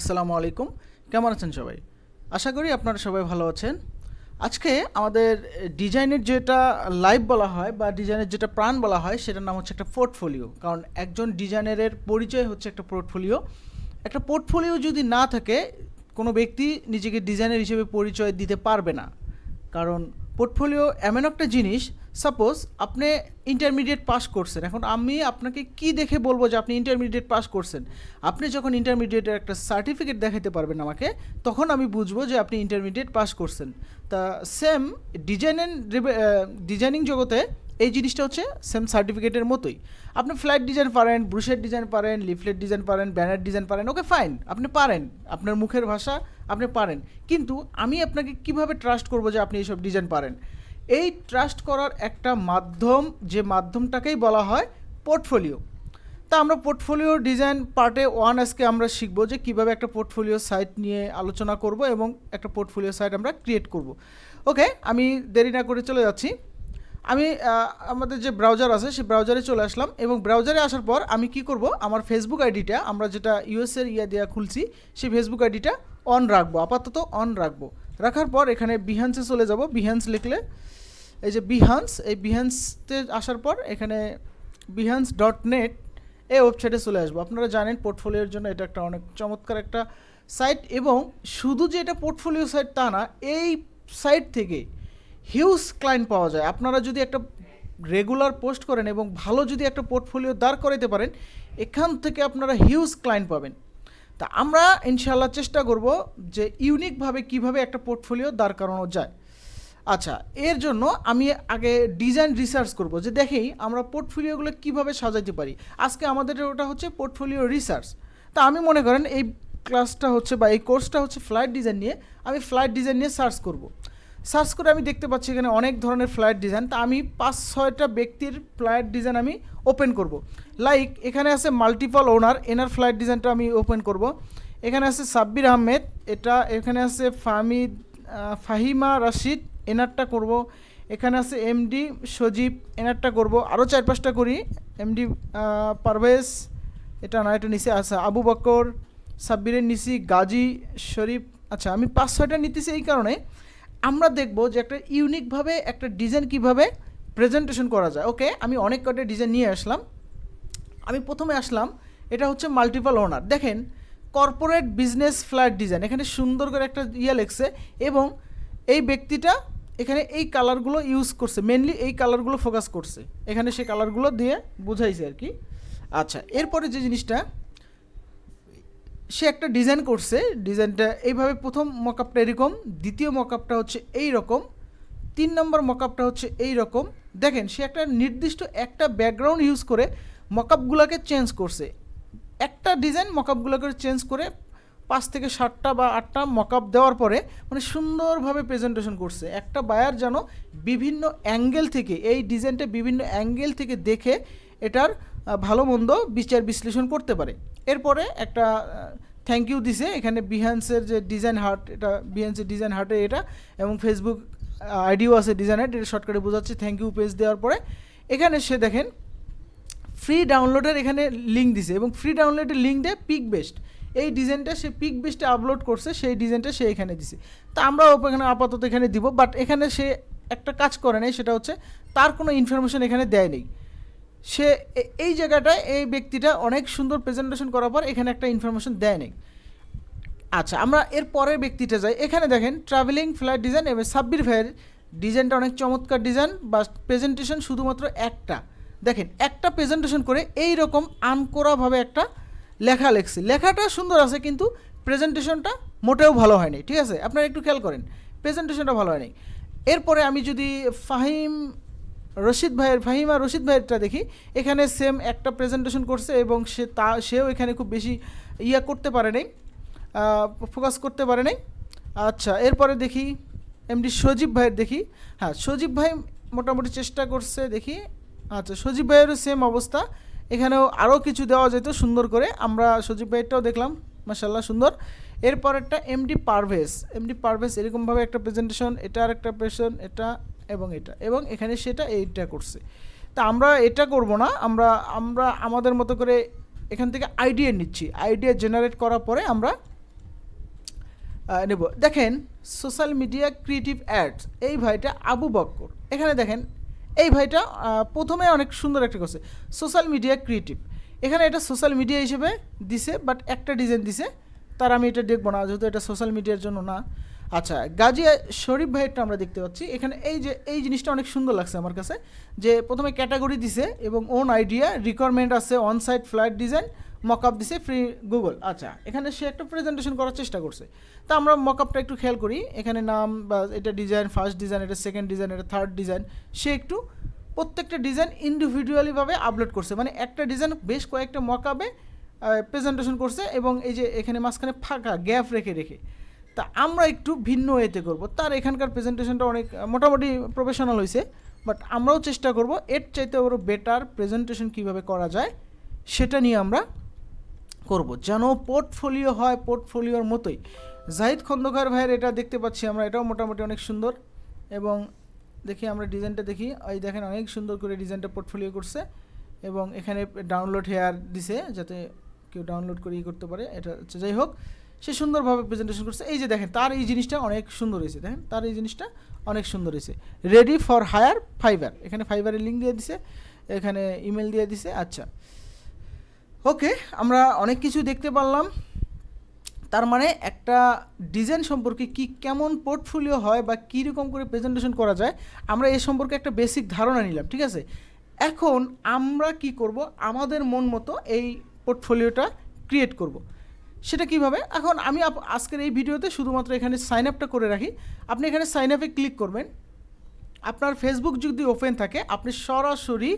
আসসালামু আলাইকুম। কেমন আছেন সবাই? আশা করি আপনারা সবাই ভালো আছেন। আজকে আমাদের ডিজাইনের যেটা লাইফ বলা হয় বা ডিজাইনের যেটা প্রাণ বলা হয় সেটার নাম হচ্ছে একটা পোর্টফোলিও। কারণ একজন ডিজাইনারের পরিচয় হচ্ছে একটা পোর্টফোলিও। একটা পোর্টফোলিও যদি না থাকে কোনো ব্যক্তি নিজেকে ডিজাইনার হিসেবে পরিচয় দিতে পারবে না। কারণ পোর্টফোলিও এমন একটা জিনিস, সাপোজ আপনি ইন্টারমিডিয়েট পাস করছেন, এখন আমি আপনাকে কি দেখে বলবো যে আপনি ইন্টারমিডিয়েট পাস করছেন? আপনি যখন ইন্টারমিডিয়েটের একটা সার্টিফিকেট দেখাতে পারবেন আমাকে, তখন আমি বুঝবো যে আপনি ইন্টারমিডিয়েট পাস করছেন। তা সেম ডিজাইনিং জগতে এই জিনিসটা হচ্ছে সেম সার্টিফিকেটের মতোই। আপনি ফ্ল্যাট ডিজাইন পারেন, ব্রুশের ডিজাইন পারেন, লিফলেট ডিজাইন পারেন, ব্যানার ডিজাইন পারেন, ওকে ফাইন, আপনি পারেন, আপনার মুখের ভাষা আপনি পারেন। কিন্তু আমি আপনাকে কিভাবে ট্রাস্ট করবো যে আপনি এইসব ডিজাইন পারেন? এই ট্রাস্ট করার একটা মাধ্যম, যে মাধ্যমটাকেই বলা হয় পোর্টফোলিও। তা আমরা পোর্টফোলিও ডিজাইন পার্টে 1 আজকে আমরা শিখবো যে কীভাবে একটা পোর্টফোলিও সাইট নিয়ে আলোচনা করব এবং একটা পোর্টফোলিও সাইট আমরা ক্রিয়েট করব। ওকে, আমি দেরি না করে চলে যাচ্ছি। আমি আমাদের যে ব্রাউজার আছে সেই ব্রাউজারে চলে আসলাম এবং ব্রাউজারে আসার পর আমি কি করব, আমার ফেসবুক আইডিটা আমরা যেটা ইউএসের দেওয়া খুলছি সেই ফেসবুক আইডিটা অন রাখবো, আপাতত অন রাখবো। রাখার পর এখানে বিহান্সে চলে যাব। বিহান্স লিখলে এই যে বিহান্স, এই বিহান্সতে আসার পর এখানে behance.net এই ওয়েবসাইটে চলে আসবো। আপনারা জানেন পোর্টফোলিওর জন্য এটা একটা অনেক চমৎকার একটা সাইট, এবং শুধু যে এটা পোর্টফোলিও সাইট তা না, এই সাইট থেকে হিউজ ক্লায়েন্ট পাওয়া যায়। আপনারা যদি একটা রেগুলার পোস্ট করেন এবং ভালো যদি একটা পোর্টফোলিও দাঁড় করাতে পারেন, এখান থেকে আপনারা হিউজ ক্লায়েন্ট পাবেন। তা আমরা ইনশাআল্লাহ চেষ্টা করব যে ইউনিকভাবে কিভাবে একটা পোর্টফোলিও দাঁড় করানো যায়। আচ্ছা, এর জন্য আমি আগে ডিজাইন রিসার্চ করব যে দেখি আমরা পোর্টফোলিওগুলো কিভাবে সাজাতে পারি। আজকে আমাদের ওটা হচ্ছে পোর্টফোলিও রিসার্চ। তা আমি মনে করেন এই ক্লাসটা হচ্ছে বা এই কোর্সটা হচ্ছে ফ্লাইট ডিজাইন নিয়ে, আমি ফ্লাইট ডিজাইন নিয়ে সার্চ করব। সার্চ করে আমি দেখতে পাচ্ছি এখানে অনেক ধরনের ফ্লাইট ডিজাইন। তা আমি 5-6টা ব্যক্তির ফ্লাইট ডিজাইন আমি ওপেন করব। লাইক এখানে আছে মাল্টিপল ওনার, এনার ফ্লাইট ডিজাইনটা আমি ওপেন করব। এখানে আছে সাব্বির আহমেদ, এখানে আছে ফাহিমা রাশিদ, এনারটা করব। এখানে আছে এমডি সজীব, এনারটা করব। আরও 4-5টা করি। এমডি পারভেজ, এটা না, এটা নিচে আছে আবু বকর, সাব্বিরের নিচি গাজী শরীফ। আচ্ছা, আমি 5-6টা নিতেছি এই কারণে আমরা দেখব যে একটা ইউনিকভাবে একটা ডিজাইন কিভাবে প্রেজেন্টেশন করা যায়। ওকে, আমি অনেক কটা ডিজাইন নিয়ে আসলাম। আমি প্রথমে আসলাম, এটা হচ্ছে মাল্টিপল ওনার। দেখেন কর্পোরেট বিজনেস ফ্ল্যাট ডিজাইন, এখানে সুন্দর করে একটা লেখছে এবং এই ব্যক্তিটা এখানে এই কালারগুলো ইউজ করছে, মেনলি এই কালারগুলো ফোকাস করছে, এখানে সেই কালারগুলো দিয়ে বুঝাইছে আর কি। আচ্ছা, এরপরে যে জিনিসটা সে একটা ডিজাইন করছে, ডিজাইনটা এইভাবে প্রথম মকআপটা এরকম, দ্বিতীয় মকআপটা হচ্ছে এই রকম, 3 নম্বর মকআপটা হচ্ছে এই রকম। দেখেন সে একটা নির্দিষ্ট একটা ব্যাকগ্রাউন্ড ইউজ করে মকআপগুলোকে চেঞ্জ করছে। একটা ডিজাইন মকআপগুলোকে চেঞ্জ করে 5 থেকে 7টা বা 8টা মকআপ দেওয়ার পরে মানে সুন্দরভাবে প্রেজেন্টেশন করছে। একটা বায়ার যেন বিভিন্ন অ্যাঙ্গেল থেকে এই ডিজাইনটা বিভিন্ন অ্যাঙ্গেল থেকে দেখে এটার ভালো মন্দ বিচার বিশ্লেষণ করতে পারে। এরপরে একটা থ্যাংক ইউ দিছে এখানে বিহান্সের যে ডিজাইন হার্ট, এটা বিহান্সের ডিজাইন হার্টে এটা, এবং ফেসবুক আইডিও আছে ডিজাইনের, এটা শর্টকাটে বোঝাচ্ছে থ্যাংক ইউ পেজ দেওয়ার পরে এখানে সে দেখেন ফ্রি ডাউনলোডের এখানে লিঙ্ক দিছে এবং ফ্রি ডাউনলোডের লিঙ্ক দেয় পিক বেস্ট। এই ডিজাইনটা সে পিক বেস্টে আপলোড করছে, সেই ডিজাইনটা সে এখানে দিছে। তা আমরাও এখানে আপাতত এখানে দিব, বাট এখানে সে একটা কাজ করে নাই, সেটা হচ্ছে তার কোনো ইনফরমেশন এখানে দেয় নেই। সে এই জায়গাটায় এই ব্যক্তিটা অনেক সুন্দর প্রেজেন্টেশন করার পর এখানে একটা ইনফরমেশন দেয় নেই। আচ্ছা, আমরা এর পরের ব্যক্তিটা যাই। এখানে দেখেন ট্রাভেলিং ফ্লাইট ডিজাইন এবং সাব্বির ভাইয়ের ডিজাইনটা অনেক চমৎকার ডিজাইন, বা প্রেজেন্টেশন শুধুমাত্র একটা। দেখেন একটা প্রেজেন্টেশন করে এই রকম আনকোরাভাবে একটা লেখা লেখছে, লেখাটা সুন্দর আছে কিন্তু প্রেজেন্টেশনটা মোটেও ভালো হয়নি। ঠিক আছে, আপনারা একটু খেয়াল করেন, প্রেজেন্টেশনটা ভালো হয়নি। এরপরে আমি যদি ফাহিমা রশিদ ভাইয়েরটা দেখি, এখানে সেম একটা প্রেজেন্টেশন করছে এবং সেও এখানে খুব বেশি করতে পারে নাই, ফোকাস করতে পারে নাই। আচ্ছা, এরপরে দেখি এমডি সজীব ভাইয়ের দেখি। হ্যাঁ, সজীব ভাই মোটামুটি চেষ্টা করছে দেখি। আচ্ছা, সজীব ভাইয়েরও সেম অবস্থা, এখানেও আরও কিছু দেওয়া যেত সুন্দর করে। আমরা সজীব ভাইয়েরটাও দেখলাম, মাশাআল্লাহ সুন্দর। এরপরেরটা এমডি পারভেজ এরকমভাবে একটা প্রেজেন্টেশন, এটার একটা প্রেজেন্টেশন, এটা এবং এটা, এবং এখানে সেটা এইটা করছে। তা আমরা এটা করব না, আমরা আমাদের মতো করে এখান থেকে আইডিয়া নিচ্ছি, আইডিয়া জেনারেট করার পরে আমরা নেব। দেখেন সোশ্যাল মিডিয়া ক্রিয়েটিভ অ্যাডস, এই ভাইটা আবু বক্কর। এখানে দেখেন এই ভাইটা প্রথমে অনেক সুন্দর একটা করছে সোশ্যাল মিডিয়া ক্রিয়েটিভ। এখানে এটা সোশ্যাল মিডিয়া হিসেবে দিছে, বাট একটা ডিজাইন দিছে, তার আমি এটা দেখবো না যেহেতু এটা সোশ্যাল মিডিয়ার জন্য না। আচ্ছা, গাজী শরীফ ভাইয়েরটা আমরা দেখতে পাচ্ছি। এখানে এই যে এই জিনিসটা অনেক সুন্দর লাগছে আমার কাছে, যে প্রথমে ক্যাটাগরি দিছে এবং ওন আইডিয়া, রিকোয়ারমেন্ট আছে, on site flight design, mockup দিছে ফ্রি গুগল। আচ্ছা, এখানে সে একটা প্রেজেন্টেশন করার চেষ্টা করছে। তা আমরা মকআপটা একটু খেয়াল করি। এখানে নাম বা এটা ডিজাইন, ফার্স্ট ডিজাইন, এটা সেকেন্ড ডিজাইন, এটা থার্ড ডিজাইন। সে একটু প্রত্যেকটা ডিজাইন ইন্ডিভিজুয়ালিভাবে আপলোড করছে, মানে একটা ডিজাইন বেশ কয়েকটা মকআপে প্রেজেন্টেশন করছে এবং এই যে এখানে মাঝখানে ফাঁকা গ্যাপ রেখে রেখে। তা আমরা একটু ভিন্ন এতে করব। তার এখানকার প্রেজেন্টেশনটা অনেক মোটামুটি প্রফেশনাল হয়েছে, বাট আমরাও চেষ্টা করব এর চাইতে আরও বেটার প্রেজেন্টেশন কীভাবে করা যায় সেটা নিয়ে আমরা করব, যেন পোর্টফোলিও হয় পোর্টফোলিওর মতোই। জাহিদ খন্দকার ভাইয়ের এটা দেখতে পাচ্ছি আমরা, এটাও মোটামুটি অনেক সুন্দর। এবং দেখি আমরা ডিজাইনটা দেখি, এই দেখেন অনেক সুন্দর করে ডিজাইনটা পোর্টফোলিও করছে এবং এখানে ডাউনলোড হেয়ার দিছে যাতে কেউ ডাউনলোড করে করতে পারে। এটা হচ্ছে, যাই হোক, সে সুন্দরভাবে প্রেজেন্টেশন করছে। এই যে দেখেন তার এই জিনিসটা অনেক সুন্দর হয়েছে, দেখেন তার এই জিনিসটা অনেক সুন্দর হয়েছে। রেডি ফর হায়ার ফাইবার, এখানে ফাইবারের লিঙ্ক দিয়ে দিছে, এখানে ইমেল দিয়ে দিছে। আচ্ছা, ওকে, আমরা অনেক কিছু দেখতে পারলাম। তার মানে একটা ডিজাইন সম্পর্কে কি কেমন পোর্টফোলিও হয় বা কীরকম করে প্রেজেন্টেশন করা যায় আমরা এ সম্পর্কে একটা বেসিক ধারণা নিলাম, ঠিক আছে। এখন আমরা কি করব, আমাদের মন মতো এই পোর্টফোলিওটা ক্রিয়েট করব। সেটা কিভাবে, এখন আমি আজকের এই ভিডিওতে শুধুমাত্র এখানে সাইন আপটা করে রাখি। আপনি এখানে সাইন আপে ক্লিক করবেন। আপনার ফেসবুক যদি ওপেন থাকে আপনি সরাসরি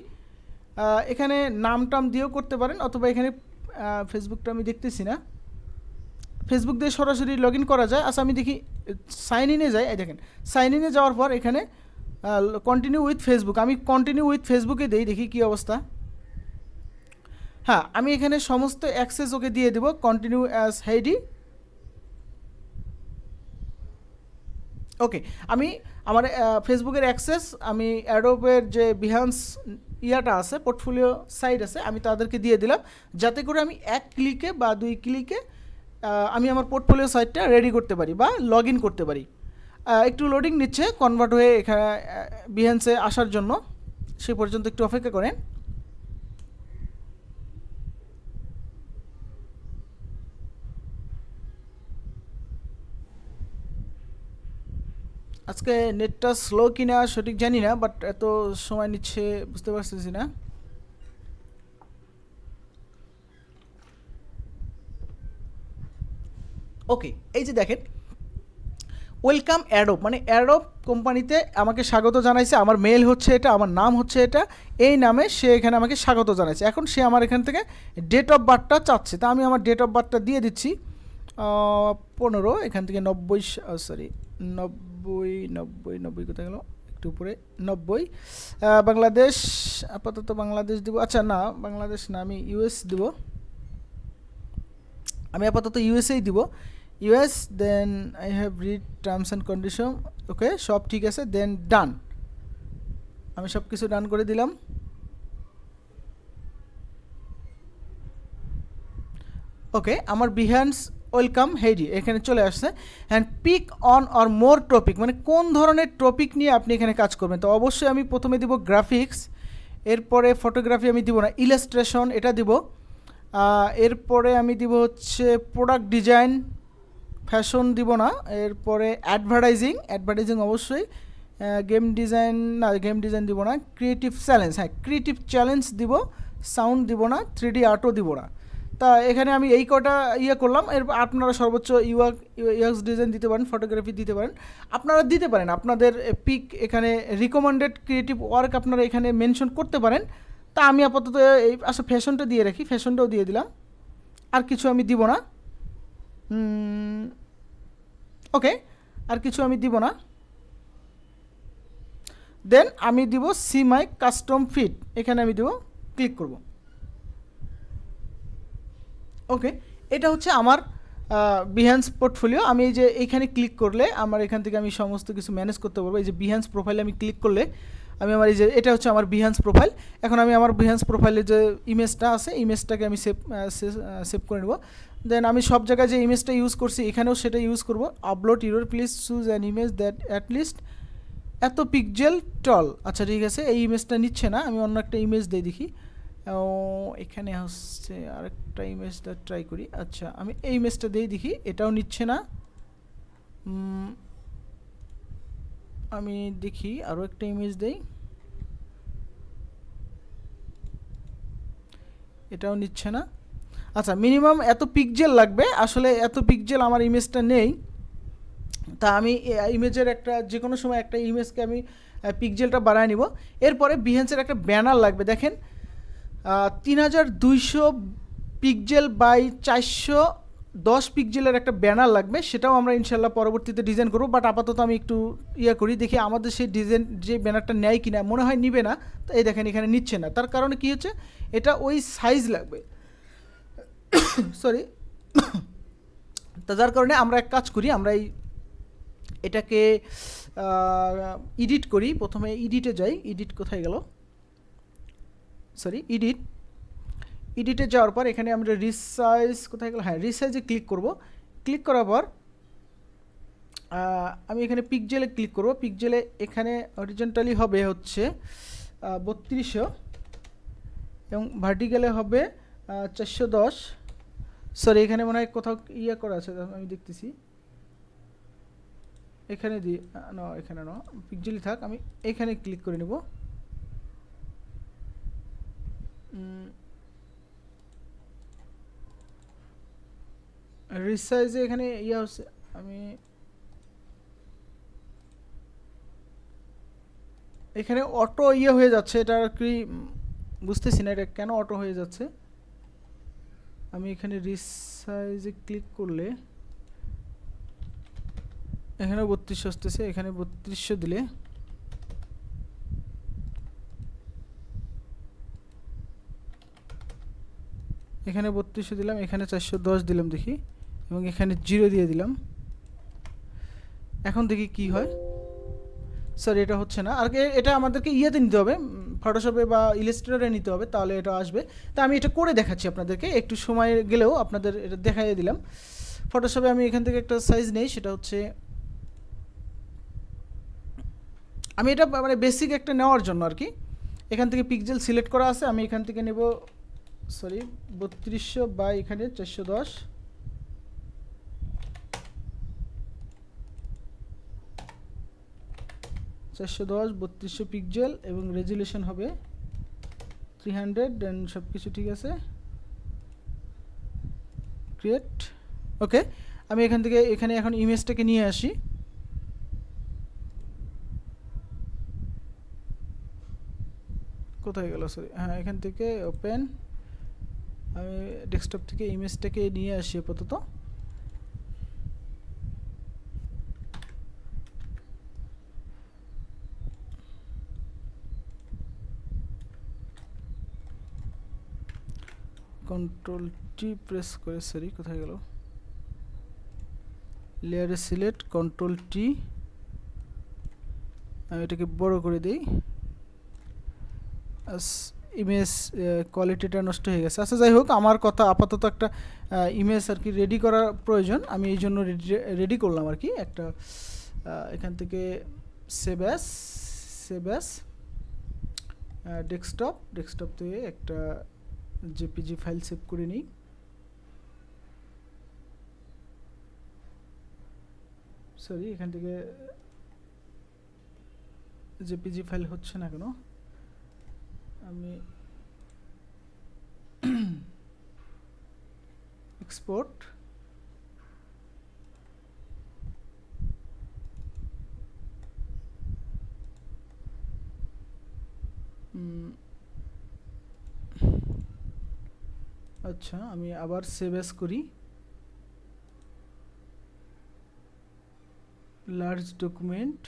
এখানে নাম টাম দিয়েও করতে পারেন, অথবা এখানে ফেসবুকটা আমি দেখতেছি না, ফেসবুক দিয়ে সরাসরি লগ ইন করা যায়। আচ্ছা, আমি দেখি সাইন ইনে যাই। এই দেখেন সাইন ইনে যাওয়ার পর এখানে কন্টিনিউ উইথ ফেসবুক, আমি কন্টিনিউ উইথ ফেসবুকে দিই, দেখি কী অবস্থা। হ্যাঁ, আমি এখানে সমস্ত অ্যাক্সেস ওকে দিয়ে দেবো, কন্টিনিউ অ্যাজ হেইডি। ওকে, আমি আমার ফেসবুকের অ্যাক্সেস আমি অ্যাডোবের যে বিহান্স ইয়াটা আছে, পোর্টফোলিও সাইট আছে, আমি তাদেরকে দিয়ে দিলাম, যাতে করে আমি এক ক্লিকে বা দুই ক্লিকে আমি আমার পোর্টফোলিও সাইটটা রেডি করতে পারি বা লগ ইন করতে পারি। একটু লোডিং নিচ্ছে কনভার্ট হয়ে এখানে বিহান্সে আসার জন্য, সে পর্যন্ত একটু অপেক্ষা করেন। আজকে নেটটা স্লো কিনা সঠিক জানি না, বাট এত সময় নিচ্ছে বুঝতে পারতেছি না। ওকে, এই যে দেখেন ওয়েলকাম অ্যাডোব, মানে অ্যাডোব কোম্পানিতে আমাকে স্বাগত জানাইছে। আমার মেল হচ্ছে এটা, আমার নাম হচ্ছে এটা, এই নামে সে এখানে আমাকে স্বাগত জানাইছে। এখন সে আমার এখান থেকে ডেট অফ বার্থটা চাচ্ছে, তা আমি আমার ডেট অফ বার্থটা দিয়ে দিচ্ছি 15, এখান থেকে 90, সরি 90 কোথায় গেল, একটু উপরে 90, বাংলাদেশ, আপাতত বাংলাদেশ দিব। আচ্ছা না, বাংলাদেশ না, আমি ইউএস দিব, আমি আপাতত ইউএসএই দিব, US. Then I have read terms and condition, okay, সব ঠিক আছে, দেন ডান, আমি সব কিছু ডান করে দিলাম। ওকে, আমার বিহান্স ওয়েলকাম হেইডি এখানে চলে আসছে। And pick one or more topic, মানে কোন ধরনের টপিক নিয়ে আপনি এখানে কাজ করবেন। তো অবশ্যই আমি প্রথমে দিব গ্রাফিক্স, এরপরে ফটোগ্রাফি আমি দিব না, ইলাস্ট্রেশন এটা দিব, এরপরে আমি দিব হচ্ছে প্রোডাক্ট ডিজাইন, ফ্যাশন দিব না, এরপরে অ্যাডভার্টাইজিং অবশ্যই, গেম ডিজাইন না, গেম ডিজাইন দিব না, ক্রিয়েটিভ চ্যালেঞ্জ, হ্যাঁ ক্রিয়েটিভ চ্যালেঞ্জ দিব, সাউন্ড দিব না, 3D আর্টও দিব না। তা এখানে আমি এই কটা ইয়ে করলাম। এর আপনারা সর্বোচ্চ ইউএক্স ডিজাইন দিতে পারেন, ফটোগ্রাফি দিতে পারেন, আপনারা দিতে পারেন আপনাদের পিক, এখানে রিকমেন্ডেড ক্রিয়েটিভ ওয়ার্ক আপনারা এখানে মেনশন করতে পারেন। তা আমি আপাতত এই আচ্ছা ফ্যাশনটা দিয়ে রাখি, ফ্যাশনটাও দিয়ে দিলাম, আর কিছু আমি দিব না। ওকে, আর কিছু আমি দিব না। দেন আমি দিব সি মাই কাস্টম ফিট, এখানে আমি দিব, ক্লিক করব। ওকে, এটা হচ্ছে আমার বিহান্স পোর্টফোলিও। আমি এই যে এইখানে ক্লিক করলে আমার এখান থেকে আমি সমস্ত কিছু ম্যানেজ করতে পারবো। এই যে বিহান্স প্রোফাইলে আমি ক্লিক করলে আমি আমার এই যে এটা হচ্ছে আমার বিহান্স প্রোফাইল। এখন আমি আমার বিহান্স প্রোফাইলে যে ইমেজটা আছে ইমেজটাকে আমি সেভ করে নেব। দেন আমি সব জায়গায় যে ইমেজটা ইউজ করছি এখানেও সেটা ইউজ করব। Upload your please choose an image that at least এত পিক্সেল টল। আচ্ছা ঠিক আছে, এই ইমেজটা নিচ্ছে না, আমি অন্য একটা ইমেজ দিয়ে দেখি। ও এখানে হচ্ছে আরেকটা ইমেজটা ট্রাই করি। আচ্ছা আমি এই ইমেজটা দিয়ে দেখি, এটাও নিচ্ছে না। আমি দেখি আরও একটা ইমেজ দেই, এটাও নিচ্ছে না। আচ্ছা মিনিমাম এত পিক্সেল লাগবে, আসলে এত পিক্সেল আমার ইমেজটা নেই। তা আমি ইমেজের একটা যে কোনো সময় একটা ইমেজকে আমি পিক্সেলটা বাড়ায় নিব। এরপরে বিহেন্সের একটা ব্যানার লাগবে, দেখেন 3200 পিক্সেল বাই 410 পিক্সেলের একটা ব্যানার লাগবে, সেটাও আমরা ইনশাল্লাহ পরবর্তীতে ডিজাইন করবো। বাট আপাতত আমি একটু করি, দেখি আমাদের সেই ডিজাইন যে ব্যানারটা নেয় কিনা, মনে হয় নিবে না। তো এই দেখেন এখানে নিচ্ছে না, তার কারণে কী হচ্ছে, এটা ওই সাইজ লাগবে, সরি। তা যার কারণে আমরা এক কাজ করি, আমরা এটাকে এডিট করি। প্রথমে এডিটে যাই, এডিট কোথায় গেল, সরি এডিটে যাওয়ার পর এখানে আমরা রিসাইজ কোথায় গেল, হ্যাঁ রিসাইজে ক্লিক করব। ক্লিক করার পর আমি এখানে পিক্সেলে ক্লিক করব। পিক্সেলে এখানে হরিজন্টালি হবে হচ্ছে 3200 এবং ভার্টিক্যালে হবে 410। সরি এখানে মনে হয় কোথাও করা আছে, আমি দেখতেছি। এখানে দিই না, এখানে না, পিক্সেলই থাক, আমি এখানে ক্লিক করে নেব। রিসাইজে এখানে হচ্ছে, আমি এখানে অটো হয়ে যাচ্ছে, এটা কি বুঝতেছি না, এটা কেন অটো হয়ে যাচ্ছে। আমি এখানে রিসাইজে ক্লিক করলে এখানে 3200 আসতেছে, এখানে 3200 দিলে এখানে 3200 দিলাম, এখানে 410 দিলাম দেখি, এবং এখানে 0 দিয়ে দিলাম। এখন দেখি কি হয়। স্যার এটা হচ্ছে না, আর এটা আমাদেরকে ইয়েতে নিতে হবে, ফটোশপে বা ইলাস্ট্রেটরে নিতে হবে, তাহলে এটা আসবে। তা আমি এটা করে দেখাচ্ছি আপনাদেরকে, একটু সময় গেলেও আপনাদের এটা দেখাইয়ে দিলাম। ফটোশপে আমি এখান থেকে একটা সাইজ নেই, সেটা হচ্ছে আমি এটা মানে বেসিক একটা নেওয়ার জন্য আর কি। এখান থেকে পিক্সেল সিলেক্ট করা আছে, আমি এখান থেকে নেব, সরি 3200 বা এখানে 410। চারশো 3200 পিক্সেল এবং রেজুলেশন হবে 300, দেন সব কিছু ঠিক আছে, ক্রিয়েট। ওকে, আমি এখান থেকে এখানে এখন ইমেজটাকে নিয়ে আসি। কোথায় গেল, সরি, হ্যাঁ এখান থেকে ওপেন, আমি ডেস্কটপ থেকে ইমেজটাকে নিয়ে আসি আপাতত। কন্ট্রোল টি প্রেস করে, সরি কোথায় গেল, লেয়ারে সিলেক্ট, কন্ট্রোল টি, আমি এটাকে বড় করে দিই। ইমেজ কোয়ালিটিটা নষ্ট হয়ে গেছে। আচ্ছা যাই হোক, আমার কথা আপাতত একটা ইমেজ আর কি রেডি করার প্রয়োজন, আমি এই জন্য রেডি করলাম আর কি একটা। এখান থেকে সেভ অ্যাস ডেস্কটপ থেকে একটা জেপিজি ফাইল সেভ করে নিই। সরি এখান থেকে জেপিজি ফাইল হচ্ছে না কেন, আমি এক্সপোর্ট, আচ্ছা আমি আবার সেভ অ্যাস করি, লার্জ ডকুমেন্ট,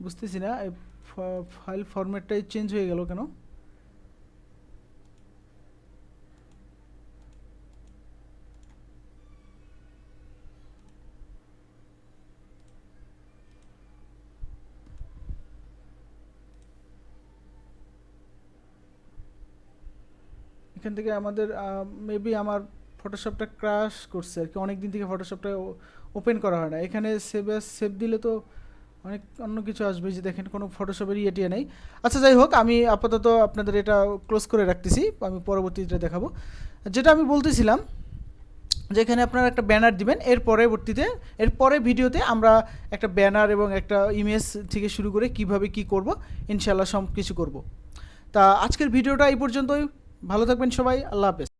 বুঝতেছি না ফাইল ফরম্যাটটাই চেঞ্জ হয়ে গেল কেন। এখান থেকে আমাদের মেবি আমার ফটোশপটা ক্র্যাশ করছে আর কি, অনেক দিন থেকে ফটোশপটা ওপেন করা হয় না। এখানে সেভ দিলে তো অনেক অন্য কিছু আসবে, যে দেখেন কোনো ফটোশপের ইয়ে নেই। আচ্ছা যাই হোক, আমি আপাতত আপনাদের এটা ক্লোজ করে রাখতেছি, আমি পরবর্তীতে দেখাবো। যেটা আমি বলতেছিলাম, যেখানে আপনারা একটা ব্যানার দিবেন, এরপরে ভিডিওতে আমরা একটা ব্যানার এবং একটা ইমেজ থেকে শুরু করে কিভাবে কি করব ইনশাআল্লাহ সব কিছু করব। তা আজকের ভিডিওটা এই পর্যন্তই। ভালো থাকবেন সবাই, আল্লাহ হাফেজ।